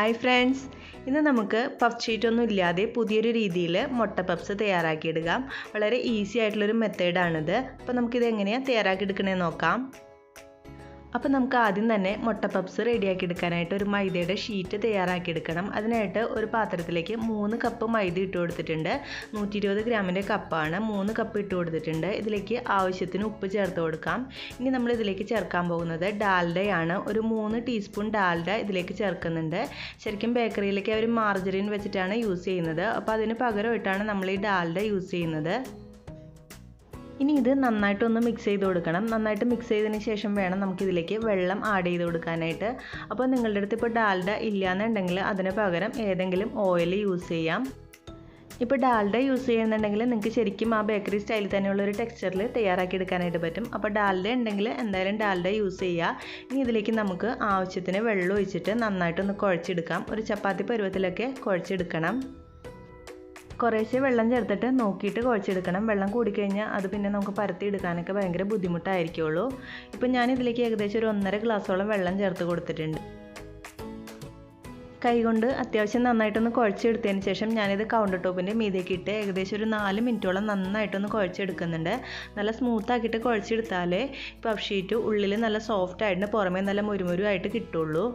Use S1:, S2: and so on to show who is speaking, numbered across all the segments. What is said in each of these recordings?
S1: Hi friends, ഇന്ന് നമുക്ക് puff ഷീറ്റൊന്നും ഇല്ലാതെ പുതിയൊരു രീതിയിൽ മുട്ട പപ്സ് തയ്യാറാക്കിയെടുക്കാം. വളരെ ഈസി ആയിട്ടുള്ളൊരു മെത്തേഡാണിത്. അപ്പോൾ നമുക്കിത് എങ്ങനെയാണ് തയ്യാറാക്കിയെടുക്കണമെന്ന് നോക്കാം. അപ്പോൾ നമുക്ക് ആദ്യം തന്നെ മുട്ട പപ്സ് റെഡിയാക്കി എടുക്കാനായിട്ട് ഒരു മൈദയുടെ ഷീറ്റ് തയ്യാറാക്കിയെടുക്കണം. അതിനായിട്ട് ഒരു പാത്രത്തിലേക്ക് 3 കപ്പ് മൈദ ഇട്ട് കൊടുത്തിട്ടുണ്ട്. 120 ഗ്രാമിൻ്റെ കപ്പാണ്. 3 കപ്പ് ഇട്ട് കൊടുത്തിട്ടുണ്ട്. ഇതിലേക്ക് ആവശ്യത്തിന് ഉപ്പ് ചേർത്ത് കൊടുക്കാം. ഇനി നമ്മൾ ഇതിലേക്ക് ചേർക്കാൻ പോകുന്നത് ഡാൽഡയാണ്. ഒരു 3 ടീസ്പൂൺ ഡാൽഡ ഇതിലേക്ക് ചേർക്കുന്നുണ്ട്. ശരിക്കും ബേക്കറിയിലേക്ക് അവർ മാർജറിൻ വെച്ചിട്ടാണ് യൂസ് ചെയ്യുന്നത്. അപ്പോൾ അതിന് പകരമായിട്ടാണ് നമ്മൾ ഈ ഡാൽഡ യൂസ് ചെയ്യുന്നത്. ഇനി ഇത് നന്നായിട്ടൊന്ന് മിക്സ് ചെയ്ത് കൊടുക്കണം. നന്നായിട്ട് മിക്സ് ചെയ്തതിന് ശേഷം വേണം നമുക്കിതിലേക്ക് വെള്ളം ആഡ് ചെയ്ത് കൊടുക്കാനായിട്ട്. അപ്പോൾ നിങ്ങളുടെ അടുത്ത് ഇപ്പോൾ ഡാൽഡ ഇല്ലയെന്നുണ്ടെങ്കിൽ അതിന് പകരം ഏതെങ്കിലും ഓയിൽ യൂസ് ചെയ്യാം. ഇപ്പോൾ ഡാൽഡ യൂസ് ചെയ്യുന്നുണ്ടെങ്കിൽ നിങ്ങൾക്ക് ശരിക്കും ആ ബേക്കറി സ്റ്റൈലിൽ തന്നെയുള്ളൊരു ടെക്സ്ചറിൽ തയ്യാറാക്കി എടുക്കാനായിട്ട് പറ്റും. അപ്പോൾ ഡാൽഡ ഉണ്ടെങ്കിൽ എന്തായാലും ഡാൽഡ യൂസ് ചെയ്യുക. ഇനി ഇതിലേക്ക് നമുക്ക് ആവശ്യത്തിന് വെള്ളം ഒഴിച്ചിട്ട് നന്നായിട്ടൊന്ന് കുഴച്ചെടുക്കാം. ഒരു ചപ്പാത്തി പരുവത്തിലൊക്കെ കുഴച്ചെടുക്കണം. കുറേശ്ശെ വെള്ളം ചേർത്തിട്ട് നോക്കിയിട്ട് കുഴച്ചെടുക്കണം. വെള്ളം കൂടിക്കഴിഞ്ഞാൽ അത് പിന്നെ നമുക്ക് പരത്തിയെടുക്കാനൊക്കെ ഭയങ്കര ബുദ്ധിമുട്ടായിരിക്കുള്ളൂ. ഇപ്പം ഞാനിതിലേക്ക് ഏകദേശം ഒരു 1.5 ഗ്ലാസോളം വെള്ളം ചേർത്ത് കൊടുത്തിട്ടുണ്ട്. കൈകൊണ്ട് അത്യാവശ്യം നന്നായിട്ടൊന്ന് കുഴച്ചെടുത്തതിന് ശേഷം ഞാനിത് കൗണ്ടർ ടോപ്പിൻ്റെ മീതേക്ക് ഇട്ട് ഏകദേശം ഒരു 4 മിനിറ്റോളം നന്നായിട്ടൊന്ന് കുഴച്ചെടുക്കുന്നുണ്ട്. നല്ല സ്മൂത്താക്കിയിട്ട് കുഴച്ചെടുത്താലേ പഫ് ഷീറ്റ് ഉള്ളിൽ നല്ല സോഫ്റ്റ് ആയിട്ട് പുറമേ നല്ല മുരുമുരുവായിട്ട് കിട്ടുള്ളൂ.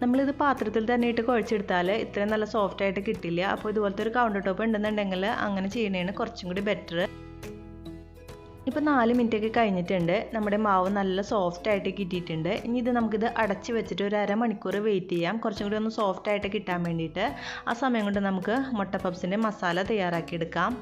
S1: നമ്മളിത് പാത്രത്തിൽ തന്നെ ഇട്ട് കുഴച്ചെടുത്താൽ ഇത്രയും നല്ല സോഫ്റ്റ് ആയിട്ട് കിട്ടില്ല. അപ്പോൾ ഇതുപോലത്തെ ഒരു കൗണ്ടർ ടോപ്പ് ഉണ്ടെന്നുണ്ടെങ്കിൽ അങ്ങനെ ചെയ്യുന്നതാണ് കുറച്ചും കൂടി ബെറ്റർ. ഇപ്പോൾ 4 മിനിറ്റൊക്കെ കഴിഞ്ഞിട്ടുണ്ട്. നമ്മുടെ മാവ് നല്ല സോഫ്റ്റ് ആയിട്ട് കിട്ടിയിട്ടുണ്ട്. ഇനി ഇത് നമുക്കിത് അടച്ച് വെച്ചിട്ട് ഒരു അരമണിക്കൂർ വെയിറ്റ് ചെയ്യാം, കുറച്ചും കൂടി ഒന്ന് സോഫ്റ്റ് ആയിട്ട് കിട്ടാൻ വേണ്ടിയിട്ട്. ആ സമയം കൊണ്ട് നമുക്ക് മുട്ട പപ്സിൻ്റെ മസാല തയ്യാറാക്കിയെടുക്കാം.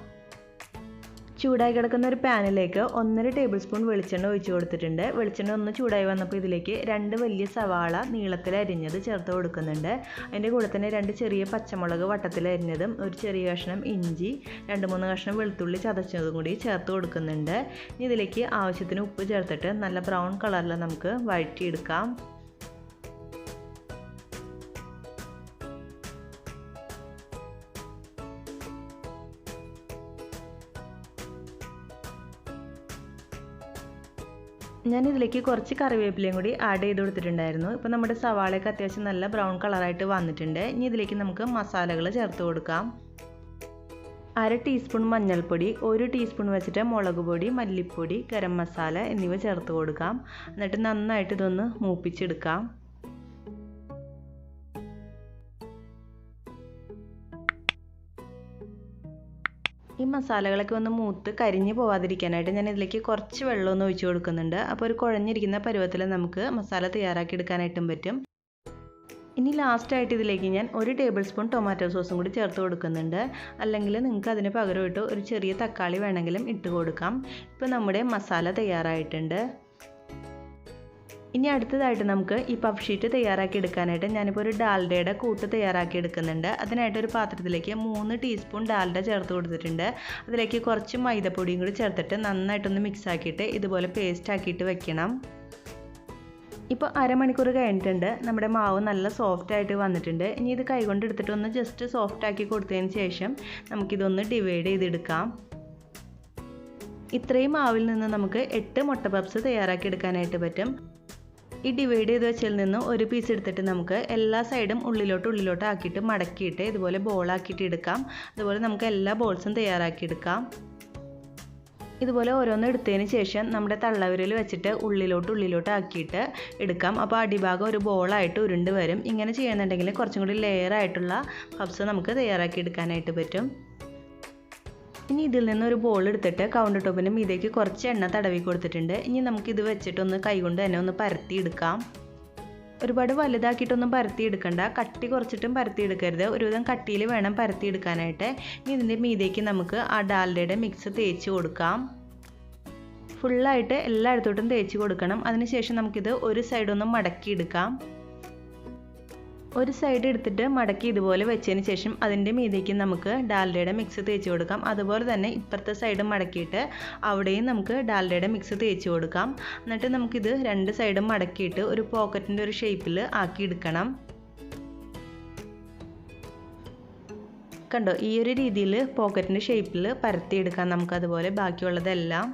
S1: ചൂടായി കിടക്കുന്ന ഒരു പാനിലേക്ക് 1.5 ടേബിൾ സ്പൂൺ വെളിച്ചെണ്ണ ഒഴിച്ച് കൊടുത്തിട്ടുണ്ട്. വെളിച്ചെണ്ണ ഒന്ന് ചൂടായി വന്നപ്പോൾ ഇതിലേക്ക് 2 വലിയ സവാള നീളത്തിൽ അരിഞ്ഞത് ചേർത്ത് കൊടുക്കുന്നുണ്ട്. അതിൻ്റെ കൂടെ തന്നെ 2 ചെറിയ പച്ചമുളക് വട്ടത്തിൽ അരിഞ്ഞതും, ഒരു ചെറിയ കഷ്ണം ഇഞ്ചി, 2-3 കഷ്ണം വെളുത്തുള്ളി ചതച്ചതും കൂടി ചേർത്ത് കൊടുക്കുന്നുണ്ട്. ഇനി ഇതിലേക്ക് ആവശ്യത്തിന് ഉപ്പ് ചേർത്തിട്ട് നല്ല ബ്രൗൺ കളറിൽ നമുക്ക് വഴറ്റിയെടുക്കാം. ഞാനിതിലേക്ക് കുറച്ച് കറിവേപ്പിലയും കൂടി ആഡ് ചെയ്ത് കൊടുത്തിട്ടുണ്ടായിരുന്നു. ഇപ്പോൾ നമ്മുടെ സവാളയൊക്കെ അത്യാവശ്യം നല്ല ബ്രൗൺ കളറായിട്ട് വന്നിട്ടുണ്ട്. ഇനി ഇതിലേക്ക് നമുക്ക് മസാലകൾ ചേർത്ത് കൊടുക്കാം. 1/2 ടീസ്പൂൺ മഞ്ഞൾപ്പൊടി, 1 ടീസ്പൂൺ വെച്ചിട്ട് മുളക് പൊടി, മല്ലിപ്പൊടി, ഗരം മസാല എന്നിവ ചേർത്ത് കൊടുക്കാം. എന്നിട്ട് നന്നായിട്ട് ഇതൊന്ന് മൂപ്പിച്ചെടുക്കാം. ഈ മസാലകളൊക്കെ ഒന്ന് മൂത്ത് കരിഞ്ഞ് പോവാതിരിക്കാനായിട്ട് ഞാൻ ഇതിലേക്ക് കുറച്ച് വെള്ളമൊന്ന് ഒഴിച്ച് കൊടുക്കുന്നുണ്ട്. അപ്പോൾ ഒരു കുഴഞ്ഞിരിക്കുന്ന പരുവത്തിൽ നമുക്ക് മസാല തയ്യാറാക്കി എടുക്കാനായിട്ടും പറ്റും. ഇനി ലാസ്റ്റായിട്ട് ഇതിലേക്ക് ഞാൻ 1 ടേബിൾ സ്പൂൺ ടൊമാറ്റോ സോസും കൂടി ചേർത്ത് കൊടുക്കുന്നുണ്ട്. അല്ലെങ്കിൽ നിങ്ങൾക്ക് അതിന് പകരമായിട്ട് ഒരു ചെറിയ തക്കാളി വേണമെങ്കിലും ഇട്ട് കൊടുക്കാം. ഇപ്പോൾ നമ്മുടെ മസാല തയ്യാറായിട്ടുണ്ട്. ഇനി അടുത്തതായിട്ട് നമുക്ക് ഈ പഫ് ഷീറ്റ് തയ്യാറാക്കി എടുക്കാനായിട്ട് ഞാനിപ്പോൾ ഒരു ഡാൽഡയുടെ കൂട്ട് തയ്യാറാക്കി എടുക്കുന്നുണ്ട്. അതിനായിട്ട് ഒരു പാത്രത്തിലേക്ക് 3 ടീസ്പൂൺ ഡാൽഡ ചേർത്ത് കൊടുത്തിട്ടുണ്ട്. അതിലേക്ക് കുറച്ച് മൈദപ്പൊടിയും കൂടി ചേർത്തിട്ട് നന്നായിട്ടൊന്ന് മിക്സ് ആക്കിയിട്ട് ഇതുപോലെ പേസ്റ്റ് ആക്കിയിട്ട് വെക്കണം. ഇപ്പോൾ അരമണിക്കൂർ കഴിഞ്ഞിട്ടുണ്ട്. നമ്മുടെ മാവ് നല്ല സോഫ്റ്റ് ആയിട്ട് വന്നിട്ടുണ്ട്. ഇനി ഇത് കൈകൊണ്ട് എടുത്തിട്ട് ഒന്ന് ജസ്റ്റ് സോഫ്റ്റ് ആക്കി കൊടുത്തതിന് ശേഷം നമുക്കിതൊന്ന് ഡിവൈഡ് ചെയ്തെടുക്കാം. ഇത്രയും മാവിൽ നിന്ന് നമുക്ക് 8 മുട്ട പപ്സ് തയ്യാറാക്കി എടുക്കാനായിട്ട് പറ്റും. ഈ ഡിവൈഡ് ചെയ്ത് വെച്ചതിൽ നിന്ന് ഒരു പീസ് എടുത്തിട്ട് നമുക്ക് എല്ലാ സൈഡും ഉള്ളിലോട്ട് ആക്കിയിട്ട് മടക്കിയിട്ട് ഇതുപോലെ ബോളാക്കിയിട്ട് എടുക്കാം. അതുപോലെ നമുക്ക് എല്ലാ ബോൾസും തയ്യാറാക്കിയെടുക്കാം. ഇതുപോലെ ഓരോന്ന് എടുത്തതിന് ശേഷം നമ്മുടെ തള്ളവിരൽ വെച്ചിട്ട് ഉള്ളിലോട്ട് ആക്കിയിട്ട് എടുക്കാം. അപ്പോൾ അടിഭാഗം ഒരു ബോളായിട്ട് ഉരുണ്ട് വരും. ഇങ്ങനെ ചെയ്യുന്നുണ്ടെങ്കിൽ കുറച്ചും കൂടി ലെയർ ആയിട്ടുള്ള പപ്സ് നമുക്ക് തയ്യാറാക്കി എടുക്കാനായിട്ട് പറ്റും. ഇനി ഇതിൽ നിന്ന് ഒരു ബോൾ എടുത്തിട്ട് കൗണ്ടർ ടോപ്പിൻ്റെ മീതേക്ക് കുറച്ച് എണ്ണ തടവി കൊടുത്തിട്ടുണ്ട്. ഇനി നമുക്കിത് വെച്ചിട്ടൊന്ന് കൈകൊണ്ട് തന്നെ ഒന്ന് പരത്തിയെടുക്കാം. ഒരുപാട് വലുതാക്കിയിട്ടൊന്നും പരത്തിയെടുക്കണ്ട, കട്ടി കുറച്ചിട്ടും പരത്തിയെടുക്കരുത്. ഒരുവിധം കട്ടിയിൽ വേണം പരത്തിയെടുക്കാനായിട്ട്. ഇനി ഇതിൻ്റെ മീതേക്ക് നമുക്ക് ആ ഡാൽഡയുടെ മിക്സ് തേച്ച് കൊടുക്കാം. ഫുള്ളായിട്ട് എല്ലായിടത്തോട്ടും തേച്ച് കൊടുക്കണം. അതിനുശേഷം നമുക്കിത് ഒരു സൈഡൊന്ന് മടക്കിയെടുക്കാം. ഒരു സൈഡ് എടുത്തിട്ട് മടക്കി ഇതുപോലെ വെച്ചതിന് ശേഷം അതിൻ്റെ മീതേക്ക് നമുക്ക് ഡാൽഡയുടെ മിക്സ് തേച്ച് കൊടുക്കാം. അതുപോലെ തന്നെ ഇപ്പുറത്തെ സൈഡ് മടക്കിയിട്ട് അവിടെയും നമുക്ക് ഡാൽഡയുടെ മിക്സ് തേച്ച് കൊടുക്കാം. എന്നിട്ട് നമുക്കിത് 2 സൈഡും മടക്കിയിട്ട് ഒരു പോക്കറ്റിൻ്റെ ഒരു ഷേപ്പിൽ ആക്കിയെടുക്കണം. കണ്ടോ, ഈ ഒരു രീതിയിൽ പോക്കറ്റിൻ്റെ ഷേപ്പിൽ പരത്തിയെടുക്കാം നമുക്കതുപോലെ ബാക്കിയുള്ളതെല്ലാം.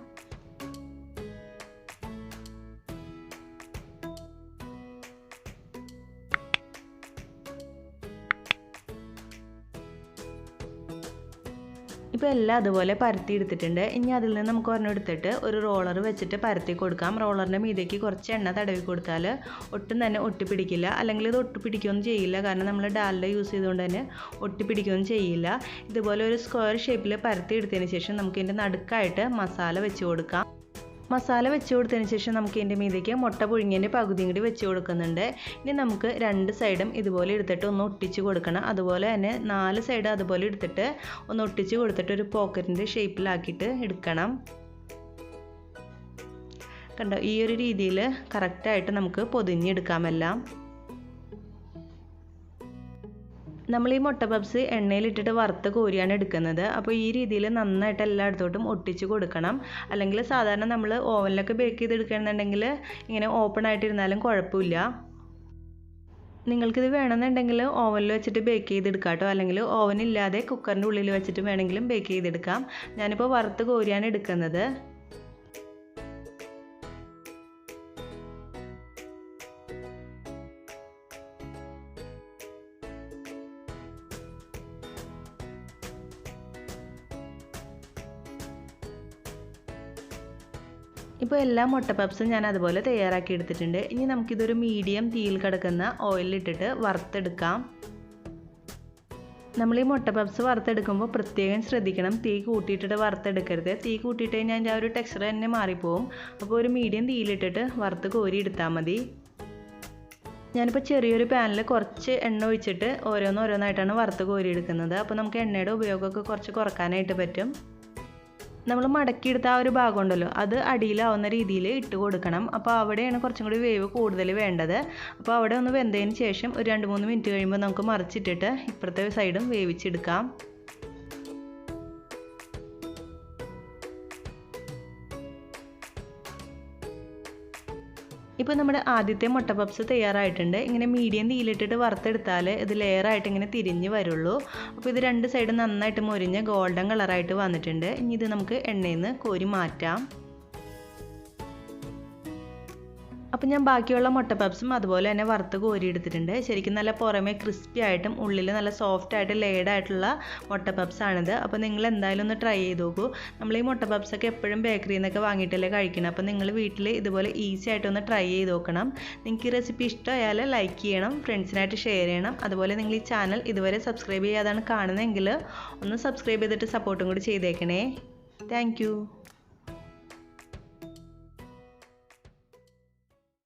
S1: ഇപ്പോൾ എല്ലാം അതുപോലെ പരത്തി എടുത്തിട്ടുണ്ട്. ഇനി അതിൽ നിന്ന് നമുക്ക് ഒരെണ്ണം എടുത്തിട്ട് ഒരു റോളർ വെച്ചിട്ട് പരത്തി കൊടുക്കാം. റോളറിൻ്റെ മീതേക്ക് കുറച്ച് എണ്ണ തടവി കൊടുത്താൽ ഒട്ടും തന്നെ ഒട്ടിപ്പിടിക്കില്ല. അല്ലെങ്കിൽ ഇത് ഒട്ടിപ്പിടിക്കുകയൊന്നും ചെയ്യില്ല, കാരണം നമ്മൾ ഡാൽഡ യൂസ് ചെയ്തുകൊണ്ട് തന്നെ ഒട്ടിപ്പിടിക്കുകയൊന്നും ചെയ്യില്ല. ഇതുപോലെ ഒരു സ്ക്വയർ ഷേപ്പിൽ പരത്തി എടുത്തതിന് ശേഷം നമുക്ക് ഇതിൻ്റെ നടുക്കായിട്ട് മസാല വെച്ച് കൊടുക്കാം. മസാല വെച്ച് കൊടുത്തതിന് ശേഷം നമുക്ക് ഇതിൻ്റെ മീതേക്ക് മുട്ട പുഴുങ്ങിയതിൻ്റെ പകുതിയും കൂടി വെച്ച് കൊടുക്കുന്നുണ്ട്. ഇനി നമുക്ക് രണ്ട് സൈഡും ഇതുപോലെ എടുത്തിട്ട് ഒന്ന് ഒട്ടിച്ച് കൊടുക്കണം. അതുപോലെ തന്നെ 4 സൈഡ് അതുപോലെ എടുത്തിട്ട് ഒന്ന് ഒട്ടിച്ച് കൊടുത്തിട്ട് ഒരു പോക്കറ്റിൻ്റെ ഷേപ്പിലാക്കിയിട്ട് എടുക്കണം. കണ്ടോ, ഈ ഒരു രീതിയിൽ കറക്റ്റായിട്ട് നമുക്ക് പൊതിഞ്ഞെടുക്കാമെല്ലാം. നമ്മൾ ഈ മുട്ട പപ്സ് എണ്ണയിലിട്ടിട്ട് വറുത്ത് കോരിയാണ് എടുക്കുന്നത്. അപ്പോൾ ഈ രീതിയിൽ നന്നായിട്ട് എല്ലായിടത്തോട്ടും ഒട്ടിച്ച് കൊടുക്കണം. അല്ലെങ്കിൽ സാധാരണ നമ്മൾ ഓവനിലൊക്കെ ബേക്ക് ചെയ്തെടുക്കുകയാണെന്നുണ്ടെങ്കിൽ ഇങ്ങനെ ഓപ്പൺ ആയിട്ടിരുന്നാലും കുഴപ്പമില്ല. നിങ്ങൾക്കിത് വേണമെന്നുണ്ടെങ്കിൽ ഓവനിൽ വെച്ചിട്ട് ബേക്ക് ചെയ്തെടുക്കാം കേട്ടോ. അല്ലെങ്കിൽ ഓവനില്ലാതെ കുക്കറിൻ്റെ ഉള്ളിൽ വെച്ചിട്ട് വേണമെങ്കിലും ബേക്ക് ചെയ്തെടുക്കാം. ഞാനിപ്പോൾ വറുത്ത് കോരിയാണ് എടുക്കുന്നത്. ഇപ്പോൾ എല്ലാ മുട്ട പപ്സും ഞാൻ അതുപോലെ തയ്യാറാക്കി എടുത്തിട്ടുണ്ട്. ഇനി നമുക്കിതൊരു മീഡിയം തീയിൽ കിടക്കുന്ന ഓയിലിട്ടിട്ട് വറുത്തെടുക്കാം. നമ്മൾ ഈ മുട്ട പപ്സ് വറുത്തെടുക്കുമ്പോൾ പ്രത്യേകം ശ്രദ്ധിക്കണം, തീ കൂട്ടിയിട്ടിട്ട് വറുത്തെടുക്കരുത്. തീ കൂട്ടിയിട്ട് കഴിഞ്ഞാൽ അതിൻ്റെ ആ ഒരു ടെക്സ്ചർ തന്നെ മാറിപ്പോവും. അപ്പോൾ ഒരു മീഡിയം തീയിലിട്ടിട്ട് വറുത്ത് കോരി എടുത്താൽ മതി. ഞാനിപ്പോൾ ചെറിയൊരു പാനിൽ കുറച്ച് എണ്ണ ഒഴിച്ചിട്ട് ഓരോന്നായിട്ടാണ് വറുത്ത് കോരി എടുക്കുന്നത്. അപ്പോൾ നമുക്ക് എണ്ണയുടെ ഉപയോഗമൊക്കെ കുറച്ച് കുറക്കാനായിട്ട് പറ്റും. നമ്മൾ മടക്കിയെടുത്ത ആ ഒരു ഭാഗം ഉണ്ടല്ലോ, അത് അടിയിലാവുന്ന രീതിയിൽ ഇട്ട് കൊടുക്കണം. അപ്പോൾ അവിടെയാണ് കുറച്ചും കൂടി വേവ് കൂടുതൽ വേണ്ടത്. അപ്പോൾ അവിടെ ഒന്ന് വെന്തതിന് ശേഷം ഒരു 2-3 മിനിറ്റ് കഴിയുമ്പോൾ നമുക്ക് മറിച്ചിട്ടിട്ട് ഇപ്പുറത്തെ സൈഡും വേവിച്ചെടുക്കാം. ഇപ്പോൾ നമ്മുടെ ആദ്യത്തെ മുട്ട പപ്സ് തയ്യാറായിട്ടുണ്ട്. ഇങ്ങനെ മീഡിയം തീയിലിട്ടിട്ട് വറുത്തെടുത്താൽ ഇത് ലെയറായിട്ട് ഇങ്ങനെ തിരിഞ്ഞ് വരുള്ളൂ. അപ്പോൾ ഇത് 2 സൈഡും നന്നായിട്ട് മൊരിഞ്ഞ് ഗോൾഡൻ കളറായിട്ട് വന്നിട്ടുണ്ട്. ഇനി ഇത് നമുക്ക് എണ്ണയിൽ നിന്ന് കോരി മാറ്റാം. അപ്പോൾ ഞാൻ ബാക്കിയുള്ള മുട്ട പപ്സും അതുപോലെ തന്നെ വറുത്ത് കോരി എടുത്തിട്ടുണ്ട്. ശരിക്കും നല്ല പുറമേ ക്രിസ്പി ആയിട്ടും ഉള്ളിൽ നല്ല സോഫ്റ്റ് ആയിട്ട് ലെയർഡ് ആയിട്ടുള്ള മുട്ട പപ്സാണിത്. അപ്പോൾ നിങ്ങൾ എന്തായാലും ഒന്ന് ട്രൈ ചെയ്ത് നോക്കൂ. നമ്മൾ ഈ മുട്ട പപ്സൊക്കെ എപ്പോഴും ബേക്കറിയിൽ നിന്നൊക്കെ വാങ്ങിയിട്ടല്ലേ കഴിക്കണം. അപ്പോൾ നിങ്ങൾ വീട്ടിൽ ഇതുപോലെ ഈസി ആയിട്ടൊന്ന് ട്രൈ ചെയ്ത് നോക്കണം. നിങ്ങൾക്ക് ഈ റെസിപ്പി ഇഷ്ടമായാൽ ലൈക്ക് ചെയ്യണം, ഫ്രണ്ട്സിനായിട്ട് ഷെയർ ചെയ്യണം. അതുപോലെ നിങ്ങൾ ഈ ചാനൽ ഇതുവരെ സബ്സ്ക്രൈബ് ചെയ്യാതാണ് കാണുന്നതെങ്കിൽ ഒന്ന് സബ്സ്ക്രൈബ് ചെയ്തിട്ട് സപ്പോർട്ടും കൂടി ചെയ്തേക്കണേ. താങ്ക്